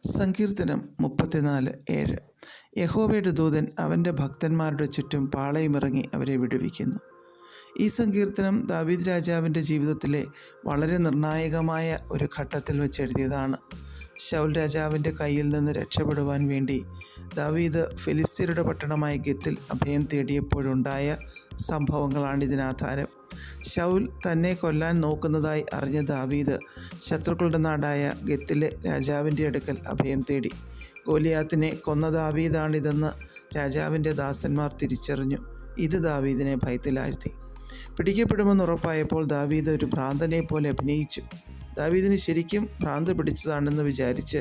സങ്കീർത്തനം 34:7. യഹോവയുടെ ദൂതൻ അവൻ്റെ ഭക്തന്മാരുടെ ചുറ്റും പാളയമിറങ്ങി അവരെ വിടുവിക്കുന്നു. ഈ സങ്കീർത്തനം ദാവീദ് രാജാവിൻ്റെ ജീവിതത്തിലെ വളരെ നിർണായകമായ ഒരു ഘട്ടത്തിൽ വെച്ചെഴുതിയതാണ്. ശൗൽ രാജാവിൻ്റെ കയ്യിൽ നിന്ന് രക്ഷപ്പെടുവാൻ വേണ്ടി ദാവീദ് ഫിലിസ്ത്യരുടെ പട്ടണമായ ഗത്തിൽ അഭയം തേടിയപ്പോഴുണ്ടായ സംഭവങ്ങളാണ് ഇതിനാധാരം. ശൗൽ തന്നെ കൊല്ലാൻ നോക്കുന്നതായി അറിഞ്ഞ ദാവീദ് ശത്രുക്കളുടെ നാടായ ഗത്തിലെ രാജാവിൻ്റെ അടുക്കൽ അഭയം തേടി. ഗോലിയാത്തിനെ കൊന്ന ദാവീദാണിതെന്ന് രാജാവിൻ്റെ ദാസന്മാർ തിരിച്ചറിഞ്ഞു. ഇത് ദാവീദിനെ ഭയത്തിലാഴ്ത്തി. പിടിക്കപ്പെടുമെന്ന് ഉറപ്പായപ്പോൾ ദാവീദ് ഒരു ഭ്രാന്തനെ പോലെ അഭിനയിച്ചു. ദാവീദിന് ശരിക്കും ഭ്രാന്ത് പിടിച്ചതാണെന്ന് വിചാരിച്ച്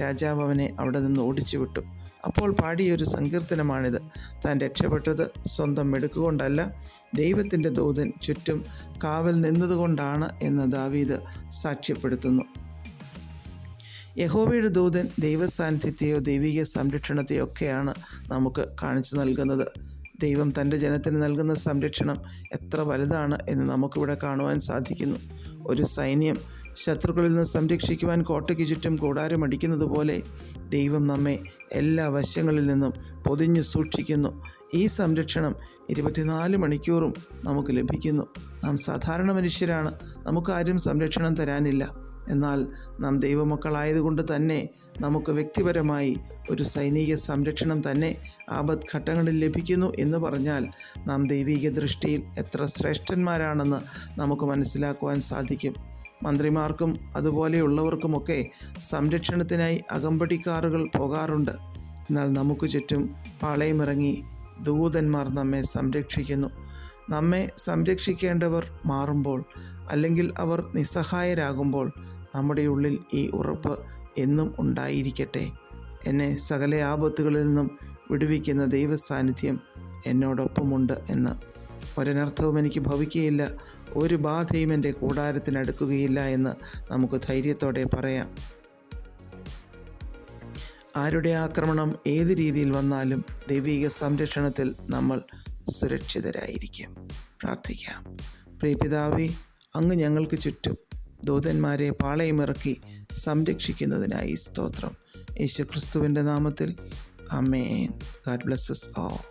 രാജാവ് അവനെ അവിടെ നിന്ന് ഓടിച്ചു വിട്ടു. അപ്പോൾ പാടിയൊരു സങ്കീർത്തനമാണിത്. താൻ രക്ഷപ്പെട്ടത് സ്വന്തം മെടുക്കുകൊണ്ടല്ല, ദൈവത്തിൻ്റെ ദൂതൻ ചുറ്റും കാവൽ നിന്നതുകൊണ്ടാണ് എന്ന് ദാവീദ് സാക്ഷ്യപ്പെടുത്തുന്നു. യഹോവയുടെ ദൂതൻ ദൈവസാന്നിധ്യത്തെയോ ദൈവിക സംരക്ഷണത്തെയോ ഒക്കെയാണ് നമുക്ക് കാണിച്ചു നൽകുന്നത്. ദൈവം തൻ്റെ ജനത്തിന് നൽകുന്ന സംരക്ഷണം എത്ര വലുതാണ് എന്ന് നമുക്കിവിടെ കാണുവാൻ സാധിക്കുന്നു. ഒരു സൈന്യം ശത്രുക്കളിൽ നിന്ന് സംരക്ഷിക്കുവാൻ കോട്ടയ്ക്ക് ചുറ്റും കൂടാരമടിക്കുന്നത് പോലെ ദൈവം നമ്മെ എല്ലാ വശങ്ങളിൽ നിന്നും പൊതിഞ്ഞു സൂക്ഷിക്കുന്നു. ഈ സംരക്ഷണം 24 മണിക്കൂറും നമുക്ക് ലഭിക്കുന്നു. നാം സാധാരണ മനുഷ്യരാണ്, നമുക്കാരും സംരക്ഷണം തരാനില്ല. എന്നാൽ നാം ദൈവമക്കളായതുകൊണ്ട് തന്നെ നമുക്ക് വ്യക്തിപരമായി ഒരു സൈനിക സംരക്ഷണം തന്നെ ആപത്ഘട്ടങ്ങളിൽ ലഭിക്കുന്നു എന്ന് പറഞ്ഞാൽ നാം ദൈവിക ദൃഷ്ടിയിൽ എത്ര ശ്രേഷ്ഠന്മാരാണെന്ന് നമുക്ക് മനസ്സിലാക്കുവാൻ സാധിക്കും. മന്ത്രിമാർക്കും അതുപോലെയുള്ളവർക്കുമൊക്കെ സംരക്ഷണത്തിനായി അകമ്പടിക്കാറുകൾ പോകാറുണ്ട്. എന്നാൽ നമുക്ക് ചുറ്റും പാളയമിറങ്ങി ദൂതന്മാർ നമ്മെ സംരക്ഷിക്കുന്നു. നമ്മെ സംരക്ഷിക്കേണ്ടവർ മാറുമ്പോൾ, അല്ലെങ്കിൽ അവർ നിസ്സഹായരാകുമ്പോൾ നമ്മുടെ ഉള്ളിൽ ഈ ഉറപ്പ് എന്നും ഉണ്ടായിരിക്കട്ടെ: എന്നെ സകല ആപത്തുകളിൽ നിന്നും വിടുവിക്കുന്ന ദൈവസാന്നിധ്യം എന്നോടൊപ്പമുണ്ട് എന്ന്. ഒരനർത്ഥവും എനിക്ക് ഭവിക്കുകയില്ല, ഒരു ബാധയും എൻ്റെ കൂടാരത്തിനടുക്കുകയില്ല എന്ന് നമുക്ക് ധൈര്യത്തോടെ പറയാം. ആരുടെ ആക്രമണം ഏത് രീതിയിൽ വന്നാലും ദൈവിക സംരക്ഷണത്തിൽ നമ്മൾ സുരക്ഷിതരായിരിക്കും. പ്രാർത്ഥിക്കാം. പ്രിയപിതാവേ, അങ്ങ് ഞങ്ങൾക്ക് ചുറ്റും ദൂതന്മാരെ പാളയമിറക്കി സംരക്ഷിക്കുന്നതിനായി സ്തോത്രം. യേശുക്രിസ്തുവിൻ്റെ നാമത്തിൽ ആമേൻ. God bless us all.